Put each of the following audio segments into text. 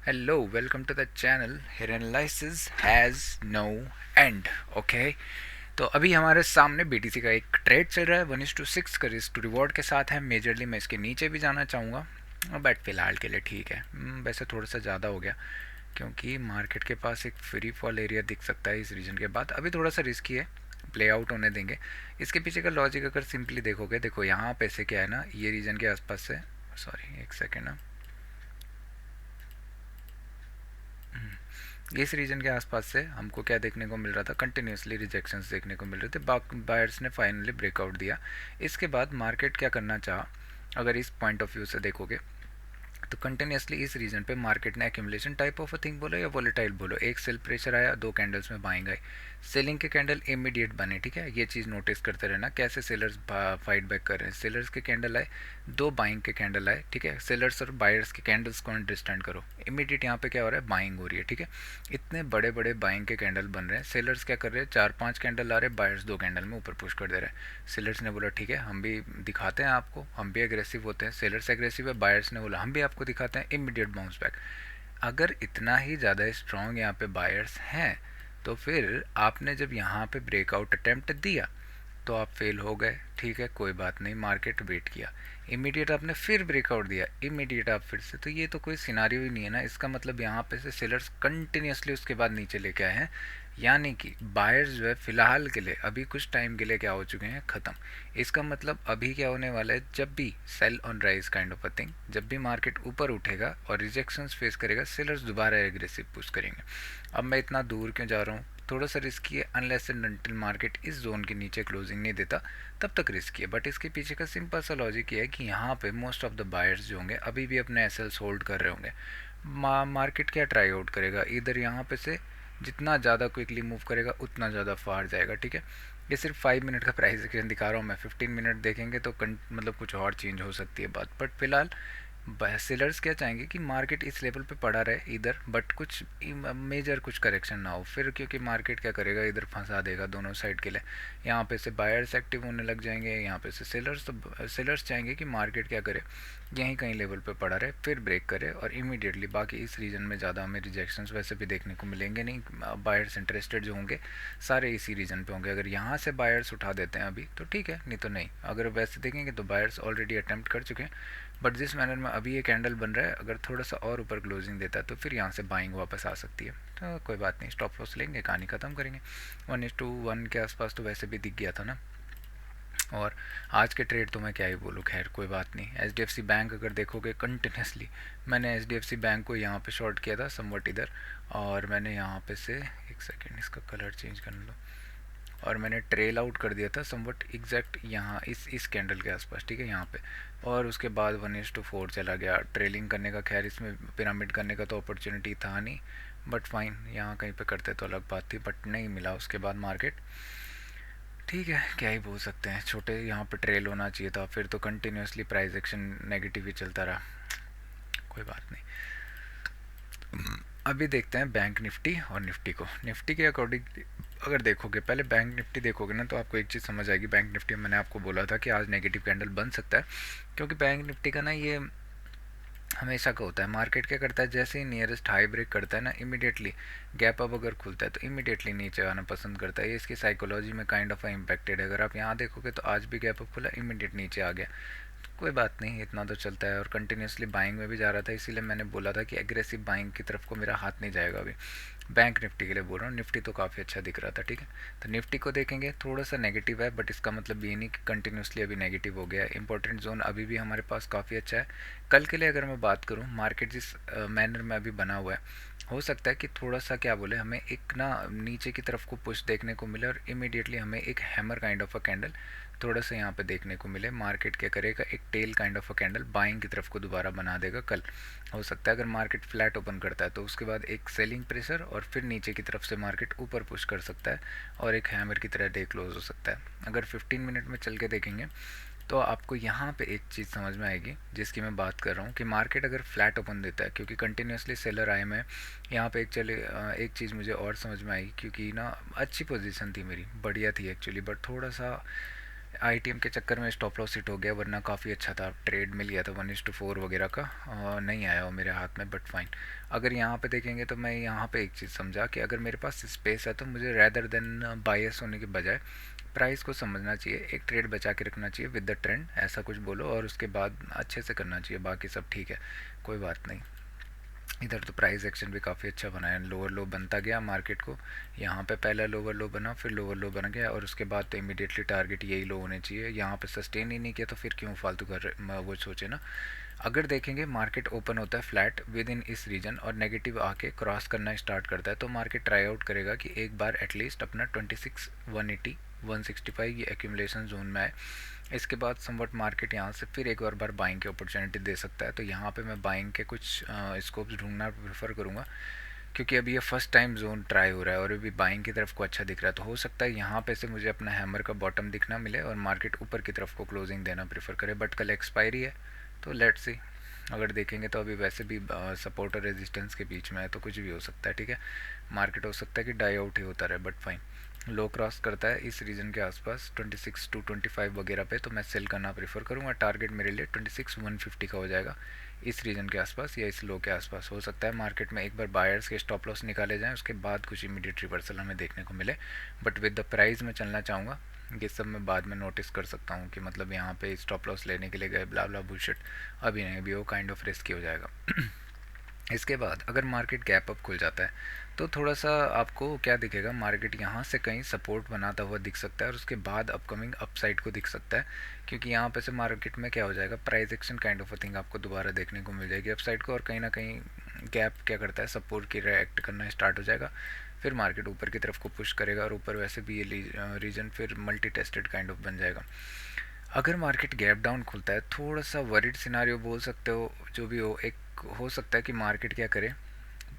Hello, welcome to the channel. Here analysis has no end. Okay. तो अभी हमारे सामने बीटीसी का एक ट्रेड चल रहा है 1:6 का रिस्क टू रिवॉर्ड के साथ है. मेजरली मैं इसके नीचे भी जाना चाहूँगा, बट फिलहाल के लिए ठीक है. वैसे थोड़ा सा ज़्यादा हो गया क्योंकि मार्केट के पास एक फ्री फॉल एरिया दिख सकता है इस रीजन के बाद. अभी थोड़ा सा रिस्की है, प्ले आउट होने देंगे. इसके पीछे का लॉजिक अगर सिंपली देखोगे, देखो यहाँ पे से क्या है ना, ये रीजन के आसपास से, सॉरी एक सेकेंड ना, इस रीजन के आसपास से हमको क्या देखने को मिल रहा था, कंटिन्यूसली रिजेक्शंस देखने को मिल रहे थे. बायर्स ने फाइनली ब्रेकआउट दिया. इसके बाद मार्केट क्या करना चाहा, अगर इस पॉइंट ऑफ व्यू से देखोगे तो कंटिन्यूसली इस रीजन पे मार्केट ने accumulation type of a thing बोलो या वोलेटाइल बोलो, एक सेल प्रेशर आया, दो कैंडल्स में बाइंग आई, सेलिंग के कैंडल इमीडिएट बने. ठीक है, ये चीज़ नोटिस करते रहना कैसे सेलर्स फाइट बैक कर रहे हैं. सेलर्स के कैंडल आए, दो बाइंग के कैंडल आए. ठीक है, सेलर्स और बायर्स के कैंडल्स को अंडरस्टैंड करो. इमीडिएट यहाँ पे क्या हो रहा है, बाइंग हो रही है. ठीक है, इतने बड़े बड़े बाइंग के कैंडल बन रहे हैं. सेलर्स क्या कर रहे हैं, चार पांच कैंडल आ रहे हैं, बायर्स दो कैंडल में ऊपर पुश कर दे रहे हैं. सेलर्स ने बोला ठीक है, हम भी दिखाते हैं आपको, हम भी एग्रेसिव होते हैं. सेलर्स एग्रेसिव है, बायर्स ने बोला हम भी आपको दिखाते हैं. Immediate bounce back. अगर इतना ही ज़्यादा स्ट्रॉन्ग यहाँ पे बायर्स हैं तो फिर आपने जब यहाँ पे ब्रेकआउट अटेम्प्ट दिया तो आप फेल हो गए. ठीक है, कोई बात नहीं, मार्केट वेट किया, इमीडिएट आपने फिर ब्रेकआउट दिया, इमीडिएट आप फिर से, तो ये तो कोई सिनारियो ही नहीं है ना. इसका मतलब यहाँ पे से सेलर्स कंटिन्यूसली उसके बाद नीचे लेके आए हैं, यानी कि बायर्स जो है फिलहाल के लिए अभी कुछ टाइम के लिए क्या हो चुके हैं, ख़त्म. इसका मतलब अभी क्या होने वाला है, जब भी sell on rise kind of a thing, जब भी मार्केट ऊपर उठेगा और रिजेक्शंस फेस करेगा, सेलर्स दोबारा एग्रेसिव पुश करेंगे. अब मैं इतना दूर क्यों जा रहा हूँ, थोड़ा सा रिस्की है. अनलेस एंड अनटिल मार्केट इस जोन के नीचे क्लोजिंग नहीं देता तब तक रिस्की है. बट इसके पीछे का सिंपल सा लॉजिक ये है कि यहाँ पे मोस्ट ऑफ द बायर्स जो होंगे अभी भी अपने एसएल्स होल्ड कर रहे होंगे. मार्केट क्या ट्राई आउट करेगा, इधर यहाँ पे से जितना ज़्यादा क्विकली मूव करेगा उतना ज़्यादा फार जाएगा. ठीक है, ये सिर्फ 5 मिनट का प्राइस एक्शन दिखा रहा हूँ मैं. 15 मिनट देखेंगे तो मतलब कुछ और चेंज हो सकती है बात. बट फिलहाल सेलर्स क्या चाहेंगे कि मार्केट इस लेवल पे पड़ा रहे इधर, बट कुछ मेजर कुछ करेक्शन ना हो फिर, क्योंकि मार्केट क्या करेगा, इधर फंसा देगा दोनों साइड के लिए. यहाँ पे से बायर्स एक्टिव होने लग जाएंगे, यहाँ पे से सेलर्स. तो सेलर्स चाहेंगे कि मार्केट क्या करे, यहीं कहीं लेवल पे पड़ा रहे, फिर ब्रेक करे और इमीडिएटली. बाकी इस रीजन में ज़्यादा हमें रिजेक्शंस वैसे भी देखने को मिलेंगे नहीं. बायर्स इंटरेस्टेड जो होंगे सारे इसी रीजन पे होंगे. अगर यहाँ से बायर्स उठा देते हैं अभी तो ठीक है, नहीं तो नहीं. अगर वैसे देखेंगे तो बायर्स ऑलरेडी अटैम्प्ट कर चुके हैं. बट जिस मैनर में अभी ये कैंडल बन रहा है, अगर थोड़ा सा और ऊपर क्लोजिंग देता है तो फिर यहाँ से बाइंग वापस आ सकती है. तो कोई बात नहीं, स्टॉप लॉस लेंगे, कहानी ख़त्म करेंगे. 1:1 के आसपास तो वैसे भी दिख गया था ना. और आज के ट्रेड तो मैं क्या ही बोलूँ, खैर कोई बात नहीं. H D F C bank अगर देखोगे कंटिन्यूसली, मैंने H D F C bank को यहाँ पे शॉर्ट किया था समवट इधर, और मैंने यहाँ पे से, एक सेकेंड इसका कलर चेंज कर लो, और मैंने ट्रेल आउट कर दिया था समवट एग्जैक्ट यहाँ इस कैंडल के आसपास. ठीक है, यहाँ पे. और उसके बाद 1:4 चला गया. ट्रेलिंग करने का, खैर इसमें पिरामिड करने का तो अपॉर्चुनिटी था नहीं, बट फाइन, यहाँ कहीं पे करते तो अलग बात थी, बट नहीं मिला उसके बाद मार्केट. ठीक है, क्या ही बोल सकते हैं, छोटे यहाँ पे ट्रेल होना चाहिए था, फिर तो कंटिन्यूसली प्राइस एक्शन नेगेटिव ही चलता रहा. कोई बात नहीं. अभी देखते हैं बैंक निफ्टी और निफ्टी को. निफ्टी के अकॉर्डिंग अगर देखोगे, पहले बैंक निफ्टी देखोगे ना, तो आपको एक चीज़ समझ आएगी. बैंक निफ्टी में मैंने आपको बोला था कि आज नेगेटिव कैंडल बन सकता है, क्योंकि बैंक निफ्टी का ना ये हमेशा का होता है. मार्केट क्या करता है, जैसे ही नियरेस्ट हाई ब्रेक करता है ना, इमीडिएटली गैप अप अगर खुलता है तो इमीडिएटली नीचे आना पसंद करता है. ये इसकी साइकोलॉजी में काइंड ऑफ इम्पैक्टेड है. अगर आप यहाँ देखोगे तो आज भी गैप अप खुला, इमीडिएट नीचे आ गया. कोई बात नहीं, इतना तो चलता है. और कंटिन्यूसली बाइंग में भी जा रहा था, इसीलिए मैंने बोला था कि एग्रेसिव बाइंग की तरफ को मेरा हाथ नहीं जाएगा अभी. बैंक निफ्टी के लिए बोल रहा हूँ, निफ्टी तो काफ़ी अच्छा दिख रहा था. ठीक है, तो निफ्टी को देखेंगे, थोड़ा सा नेगेटिव है, बट इसका मतलब ये नहीं कि कंटिन्यूसली अभी नेगेटिव हो गया. इंपॉर्टेंट जोन अभी भी हमारे पास काफ़ी अच्छा है. कल के लिए अगर मैं बात करूँ, मार्केट जिस मैनर में अभी बना हुआ है, हो सकता है कि थोड़ा सा क्या बोले, हमें एक ना नीचे की तरफ को पुश देखने को मिले और इमीडिएटली हमें एक hammer kind of a candle थोड़ा सा यहाँ पे देखने को मिले. मार्केट क्या करेगा, एक tail kind of a candle buying की तरफ को दोबारा बना देगा कल. हो सकता है अगर मार्केट फ्लैट ओपन करता है तो उसके बाद एक सेलिंग प्रेशर और फिर नीचे की तरफ से मार्केट ऊपर पुश कर सकता है और एक हैमर की तरह डे क्लोज हो सकता है. अगर 15 मिनट में चल के देखेंगे तो आपको यहाँ पे एक चीज़ समझ में आएगी जिसकी मैं बात कर रहा हूँ, कि मार्केट अगर फ्लैट ओपन देता है, क्योंकि कंटिन्यूसली सेलर आए मैं यहाँ पे एक चीज़ मुझे और समझ में आई, क्योंकि ना अच्छी पोजीशन थी मेरी, बढ़िया थी एक्चुअली, बट थोड़ा सा आईटीएम के चक्कर में स्टॉप लॉस हिट हो गया, वरना काफ़ी अच्छा था, ट्रेड मिल गया था 1:4 वगैरह का। नहीं आया वो मेरे हाथ में, बट फाइन। अगर यहाँ पे देखेंगे तो मैं यहाँ पे एक चीज़ समझा कि अगर मेरे पास स्पेस है तो मुझे रैदर देन बायस होने के बजाय प्राइस को समझना चाहिए, एक ट्रेड बचा के रखना चाहिए विद द ट्रेंड, ऐसा कुछ बोलो, और उसके बाद अच्छे से करना चाहिए, बाकी सब ठीक है, कोई बात नहीं। इधर तो प्राइस एक्शन भी काफ़ी अच्छा बना है, लोअर लो बनता गया मार्केट को, यहाँ पे पहला लोअर लो बना, फिर लोअर लो बन गया, और उसके बाद तो इमीडिएटली टारगेट यही लो होने चाहिए। यहाँ पे सस्टेन ही नहीं किया तो फिर क्यों फालतू कर वो सोचे ना। अगर देखेंगे मार्केट ओपन होता है फ्लैट विद इन इस रीजन और नेगेटिव आके क्रॉस करना स्टार्ट करता है, तो मार्केट ट्राई आउट करेगा कि एक बार एटलीस्ट अपना 26 180 165 ये एक्यूमुलेशन जोन में आए। इसके बाद समवट मार्केट यहाँ से फिर एक और बार बाइंग की अपॉर्चुनिटी दे सकता है, तो यहाँ पे मैं बाइंग के कुछ स्कोप्स ढूंढना प्रेफर करूँगा, क्योंकि अभी ये फर्स्ट टाइम जोन ट्राई हो रहा है और अभी बाइंग की तरफ को अच्छा दिख रहा है, तो हो सकता है यहाँ पे से मुझे अपना हैमर का बॉटम दिखना मिले और मार्केट ऊपर की तरफ को क्लोजिंग देना प्रेफर करे। बट कल एक्सपायरी है तो लेट्स सी। अगर देखेंगे तो अभी वैसे भी सपोर्ट और रेजिस्टेंस के बीच में है, तो कुछ भी हो सकता है, ठीक है। मार्केट हो सकता है कि डाई आउट ही होता रहे, बट फाइन। लो क्रॉस करता है इस रीजन के आसपास 26 to 25 वगैरह पे, तो मैं सेल करना प्रेफर करूँगा। टारगेट मेरे लिए 26 150 का हो जाएगा इस रीजन के आसपास या इस लो के आसपास। हो सकता है मार्केट में एक बार बायर्स के स्टॉप लॉस निकाले जाएं, उसके बाद कुछ इमीडिएट रिवर्सल हमें देखने को मिले, बट विद द प्राइस में चलना चाहूँगा। ये सब मैं बाद में नोटिस कर सकता हूँ कि मतलब यहाँ पे स्टॉप लॉस लेने के लिए गए ब्ला ब्ला बुलशिट, अभी नहीं, अभी वो काइंड ऑफ रिस्की हो जाएगा। इसके बाद अगर मार्केट गैप अप खुल जाता है तो थोड़ा सा आपको क्या दिखेगा, मार्केट यहाँ से कहीं सपोर्ट बनाता हुआ दिख सकता है और उसके बाद अपकमिंग अपसाइड को दिख सकता है, क्योंकि यहाँ पे से मार्केट में क्या हो जाएगा, price action kind of a thing आपको दोबारा देखने को मिल जाएगी अपसाइड को, और कहीं ना कहीं गैप क्या करता है, सपोर्ट की रिएक्ट करना स्टार्ट हो जाएगा, फिर मार्केट ऊपर की तरफ को पुश करेगा, और ऊपर वैसे भी ये रीजन फिर मल्टी टेस्टेड काइंड ऑफ बन जाएगा। अगर मार्केट गैप डाउन खुलता है, थोड़ा सा वरिड सिनारियो बोल सकते हो, जो भी हो, एक हो सकता है कि मार्केट क्या करे,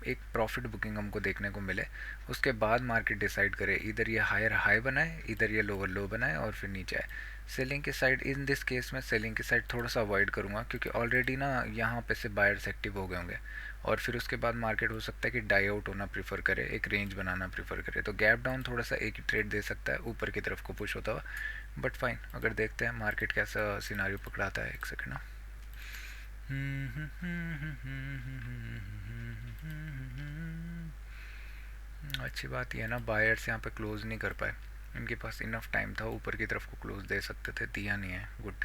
एक प्रॉफिट बुकिंग हमको देखने को मिले, उसके बाद मार्केट डिसाइड करे इधर ये हायर हाई बनाए, इधर ये लोअर लो बनाए और फिर नीचे आए। सेलिंग की साइड, इन दिस केस में सेलिंग की साइड थोड़ा सा अवॉइड करूँगा, क्योंकि ऑलरेडी ना यहाँ पे से बायर्स एक्टिव हो गए होंगे, और फिर उसके बाद मार्केट हो सकता है कि डाई आउट होना प्रीफर करे, एक रेंज बनाना प्रीफर करे, तो गैप डाउन थोड़ा सा एक ही ट्रेड दे सकता है ऊपर की तरफ को पुश होता हुआ, बट फाइन। अगर देखते हैं मार्केट कैसा सिनारियो पकड़ाता है, एक सेकंड ना। अच्छी बात यह है ना, बायर्स यहाँ पे क्लोज नहीं कर पाए, इनके पास इनफ टाइम था, ऊपर की तरफ को क्लोज दे सकते थे, दिया नहीं है, गुड,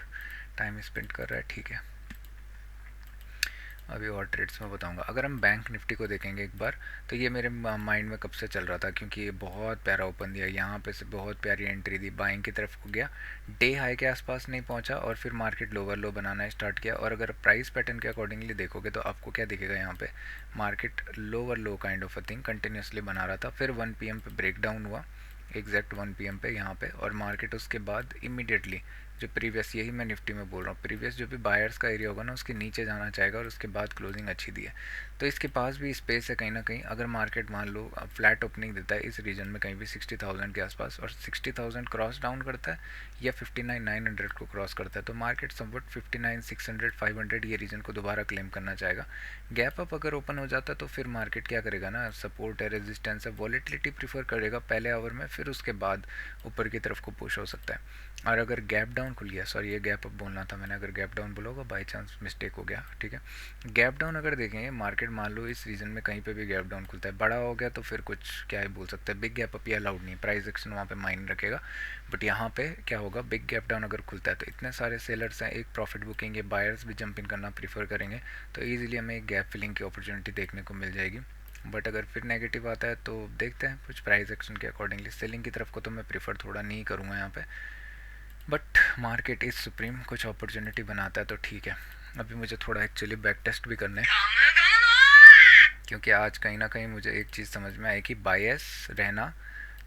टाइम स्पेंड कर रहा है, ठीक है। अभी और ट्रेड्स में बताऊंगा। अगर हम बैंक निफ्टी को देखेंगे एक बार, तो ये मेरे माइंड में कब से चल रहा था, क्योंकि ये बहुत प्यारा ओपन दिया, यहाँ पे से बहुत प्यारी एंट्री दी, बाइंग की तरफ को गया, डे हाई के आसपास नहीं पहुँचा, और फिर मार्केट लोअर लो बनाना स्टार्ट किया, और अगर प्राइस पैटर्न के अकॉर्डिंगली देखोगे तो आपको क्या दिखेगा, यहाँ पे market lower low kind of a thing continuously बना रहा था, फिर 1 PM पे ब्रेक डाउन हुआ, एग्जैक्ट 1 PM पे यहाँ पे, और मार्केट उसके बाद इमीडिएटली जो प्रीवियस, यही मैं निफ्टी में बोल रहा हूँ, प्रीवियस जो भी बायर्स का एरिया होगा ना उसके नीचे जाना चाहेगा, और उसके बाद क्लोजिंग अच्छी दी है, तो इसके पास भी स्पेस है कहीं ना कहीं। अगर मार्केट मान लो फ्लैट ओपनिंग देता है इस रीजन में कहीं भी 60,000 के आसपास, और 60,000 क्रॉस डाउन करता है या 59,900 को क्रॉस करता है, तो मार्केट समवट 59,600 500 ये रीजन को दोबारा क्लेम करना चाहेगा। गैप अप अगर ओपन हो जाता है तो फिर मार्केट क्या करेगा ना, सपोर्ट है, रेजिस्टेंस है, वॉलेटिलिटी प्रीफर करेगा पहले आवर में, फिर उसके बाद ऊपर की तरफ को पुश हो सकता है। और अगर गैप डाउन खुल गया, सॉरी ये गैप अप बोलना था मैंने, अगर गैप डाउन बोला होगा बाई चांस मिस्टेक हो गया, ठीक है। गैप डाउन अगर देखेंगे मार्केट मान लो इस रीजन में कहीं पे भी गैप डाउन खुलता है, बड़ा हो गया तो फिर कुछ क्या ही बोल सकते हैं, बिग गैप अप ये अलाउड नहीं, प्राइस एक्शन वहाँ पे माइन रखेगा, बट यहाँ पे क्या होगा, बिग गैप डाउन अगर खुलता है तो इतने सारे सेलर्स हैं, एक प्रॉफिट बुकिंग है, बायर्स भी जंप इन करना प्रीफर करेंगे, तो ईजिली हमें एक गैप फिलिंग की अपॉर्चुनिटी देखने को मिल जाएगी। बट अगर फिर नेगेटिव आता है तो देखते हैं कुछ प्राइस एक्शन के अकॉर्डिंगली, सेलिंग की तरफ को तो मैं प्रीफर थोड़ा नहीं करूँगा यहाँ पे, बट मार्केट इज सुप्रीम, कुछ अपॉर्चुनिटी बनाता है तो ठीक है। अभी मुझे थोड़ा एक्चुअली बैक टेस्ट भी करना है, क्योंकि आज कहीं ना कहीं मुझे एक चीज़ समझ में आई कि बायस रहना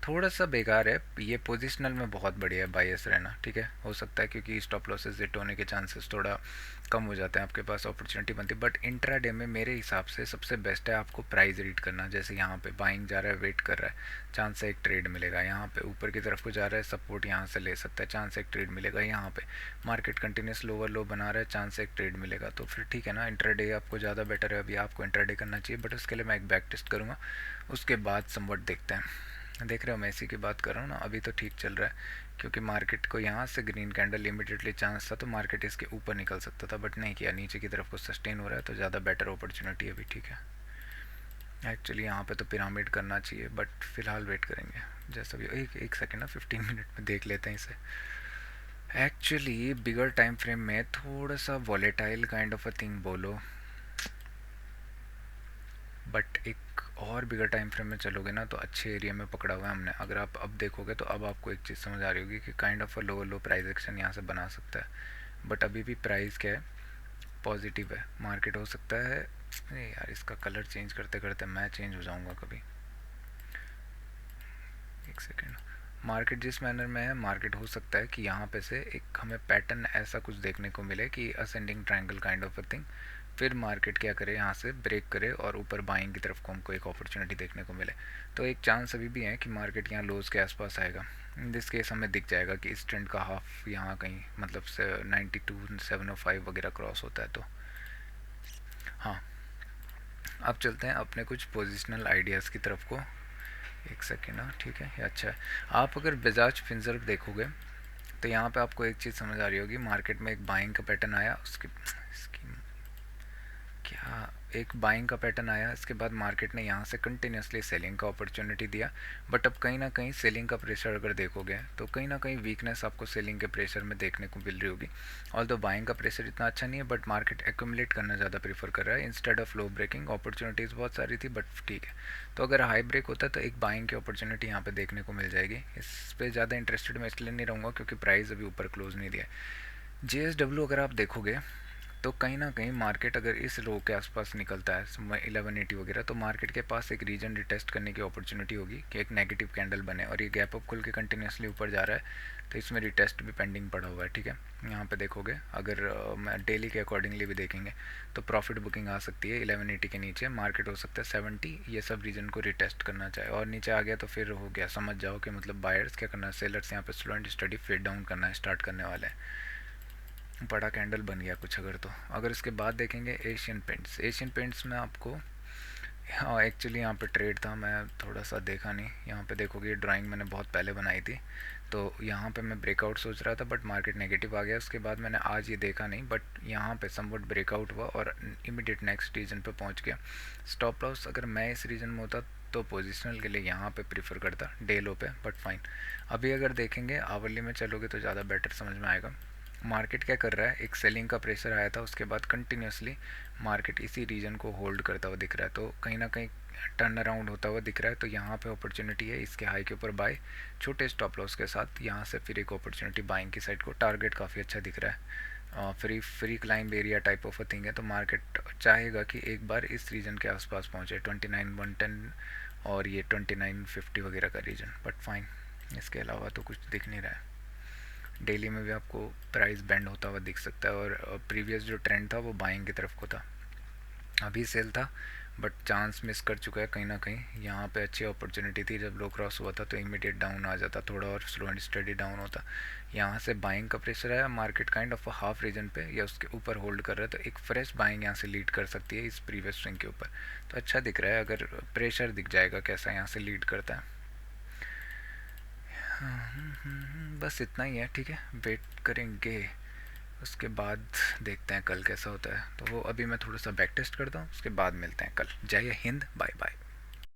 थोड़ा सा बेकार है, ये पोजिशनल में बहुत बढ़िया है बायस रहना, ठीक है। हो सकता है क्योंकि स्टॉप लॉसेस हिट होने के चांसेस थोड़ा कम हो जाते हैं, आपके पास अपॉर्चुनिटी बनती है, बट इंट्राडे में मेरे हिसाब से सबसे बेस्ट है आपको प्राइस रीड करना। जैसे यहाँ पे बाइंग जा रहा है, वेट कर रहा है, चांस से एक ट्रेड मिलेगा, यहाँ पे ऊपर की तरफ को जा रहा है, सपोर्ट यहाँ से ले सकता है, चांस से एक ट्रेड मिलेगा, यहाँ पे मार्केट कंटिन्यूस लोअर लो बना रहा है, चांस से एक ट्रेड मिलेगा, तो फिर ठीक है ना, इंट्राडे आपको ज़्यादा बेटर है, अभी आपको इंट्राडे करना चाहिए, बट उसके लिए मैं एक बैक टेस्ट करूँगा, उसके बाद समवट देखते हैं। देख रहे हो मैं इसी की बात कर रहा हूँ ना, अभी तो ठीक चल रहा है, क्योंकि मार्केट को यहाँ से ग्रीन कैंडल इमीडिएटली चांस था तो मार्केट इसके ऊपर निकल सकता था, बट नहीं किया, नीचे की तरफ को सस्टेन हो रहा है तो ज़्यादा बेटर अपॉर्चुनिटी है अभी। ठीक है, एक्चुअली यहाँ पे तो पिरामिड करना चाहिए, बट फ़िलहाल वेट करेंगे। जैसा भी एक सेकेंड ना, 15 मिनट में देख लेते हैं इसे। एक्चुअली बिगर टाइम फ्रेम में थोड़ा सा volatile kind of a thing बोलो, बट एक और बिगर टाइम फ्रेम में चलोगे ना तो अच्छे एरिया में पकड़ा हुआ है हमने। अगर आप अब देखोगे तो अब आपको एक चीज़ समझ आ रही होगी कि kind of a low price action यहाँ से बना सकता है, बट अभी भी प्राइस क्या है, पॉजिटिव है। मार्केट हो सकता है, अरे यार इसका कलर चेंज करते करते मैं चेंज हो जाऊँगा कभी, एक सेकेंड। मार्केट जिस मैनर में है, मार्केट हो सकता है कि यहाँ पे से एक हमें पैटर्न ऐसा कुछ देखने को मिले कि ascending triangle kind of a thing, फिर मार्केट क्या करे, यहाँ से ब्रेक करे और ऊपर बाइंग की तरफ को हमको एक अपॉर्चुनिटी देखने को मिले। तो एक चांस अभी भी है कि मार्केट यहाँ लोज के आसपास आएगा। इन दिस केस हमें दिख जाएगा कि इस ट्रेंड का हाफ यहाँ कहीं मतलब से 92,705 वगैरह क्रॉस होता है। तो हाँ, अब चलते हैं अपने कुछ पोजिशनल आइडियाज़ की तरफ को। एक सेकेंड ना, ठीक है, ये अच्छा है। आप अगर बजाज फिनसर्व देखोगे तो यहाँ पे आपको एक चीज़ समझ आ रही होगी, मार्केट में एक बाइंग का पैटर्न आया, उसकी इसकी क्या, एक बाइंग का पैटर्न आया, इसके बाद मार्केट ने यहाँ से कंटिन्यूसली सेलिंग का अपॉर्चुनिटी दिया, बट अब कहीं ना कहीं सेलिंग का प्रेशर अगर देखोगे तो कहीं ना कहीं वीकनेस आपको सेलिंग के प्रेशर में देखने को मिल रही होगी। ऑल्दो बाइंग का प्रेशर इतना अच्छा नहीं है, बट मार्केट एक्यूमुलेट करना ज़्यादा प्रीफर कर रहा है instead of low breaking. Opportunities बहुत सारी थी, बट ठीक है। तो अगर हाई ब्रेक होता है तो एक बाइंग की अपॉर्चुनिटी यहाँ पर देखने को मिल जाएगी। इस पर ज़्यादा इंटरेस्टेड मैं इसलिए नहीं रहूँगा क्योंकि प्राइस अभी ऊपर क्लोज नहीं दिया है। JSW अगर आप देखोगे तो कहीं ना कहीं मार्केट अगर इस लो के आसपास निकलता है 1180 वगैरह, तो मार्केट के पास एक रीजन रिटेस्ट करने की अपॉर्चुनिटी होगी कि एक नेगेटिव कैंडल बने, और ये गैप अप खुल के कंटिन्यूसली ऊपर जा रहा है तो इसमें रिटेस्ट भी पेंडिंग पड़ा हुआ है। ठीक है, यहाँ पे देखोगे अगर डेली के अकॉर्डिंगली भी देखेंगे तो प्रॉफिट बुकिंग आ सकती है 1180 के नीचे। मार्केट हो सकता है 70 ये सब रीजन को रिटेस्ट करना चाहे और नीचे आ गया तो फिर हो गया, समझ जाओ कि मतलब बायर्स क्या करना है, सेलर्स यहाँ पे slow and steady fade down करना है, स्टार्ट करने वाले हैं। बड़ा कैंडल बन गया कुछ अगर, तो अगर इसके बाद देखेंगे एशियन पेंट्स में आपको, हाँ एक्चुअली यहाँ पे ट्रेड था, मैं थोड़ा सा देखा नहीं। यहाँ पे देखोगे ड्राइंग मैंने बहुत पहले बनाई थी, तो यहाँ पे मैं ब्रेकआउट सोच रहा था बट मार्केट नेगेटिव आ गया। उसके बाद मैंने आज ये देखा नहीं, बट यहाँ पे समवट ब्रेकआउट हुआ और इमीडिएट नेक्स्ट रीजन पे पहुँच गया। स्टॉप लॉस अगर मैं इस रीजन में होता तो पोजिशनल के लिए यहाँ पे प्रीफर करता डे लो पे, बट फाइन। अभी अगर देखेंगे आवरली में चलोगे तो ज़्यादा बेटर समझ में आएगा। मार्केट क्या कर रहा है, एक सेलिंग का प्रेशर आया था, उसके बाद कंटिन्यूसली मार्केट इसी रीजन को होल्ड करता हुआ दिख रहा है, तो कहीं ना कहीं टर्न अराउंड होता हुआ दिख रहा है। तो यहाँ पे अपॉर्चुनिटी है इसके हाई के ऊपर बाय, छोटे स्टॉप लॉस के साथ यहाँ से फिर एक अपॉर्चुनिटी बाइंग की साइड को। टारगेट काफ़ी अच्छा दिख रहा है, free climb area type of a thing है, तो मार्केट चाहेगा कि एक बार इस रीजन के आसपास पहुँचे 29,110 और ये 29,50 वगैरह का रीजन, बट फाइन। इसके अलावा तो कुछ दिख नहीं रहा है। डेली में भी आपको प्राइस बैंड होता हुआ दिख सकता है, और प्रीवियस जो ट्रेंड था वो बाइंग की तरफ को था, अभी सेल था बट चांस मिस कर चुका है कहीं ना कहीं। यहाँ पे अच्छी अपॉर्चुनिटी थी, जब लो क्रॉस हुआ था तो इमीडिएट डाउन आ जाता, थोड़ा और स्लो एंड स्टडी डाउन होता। यहाँ से बाइंग का प्रेशर आया, market kind of half region पे या उसके ऊपर होल्ड कर रहा है, तो एक फ्रेश बाइंग यहाँ से लीड कर सकती है इस प्रीवियस स्विंग के ऊपर। तो अच्छा दिख रहा है, अगर प्रेशर दिख जाएगा कैसा यहाँ से लीड करता है। बस इतना ही है, ठीक है, वेट करेंगे उसके बाद देखते हैं कल कैसा होता है। तो वो अभी मैं थोड़ा सा बैक टेस्ट करता हूँ, उसके बाद मिलते हैं कल। जय हिंद, बाय बाय।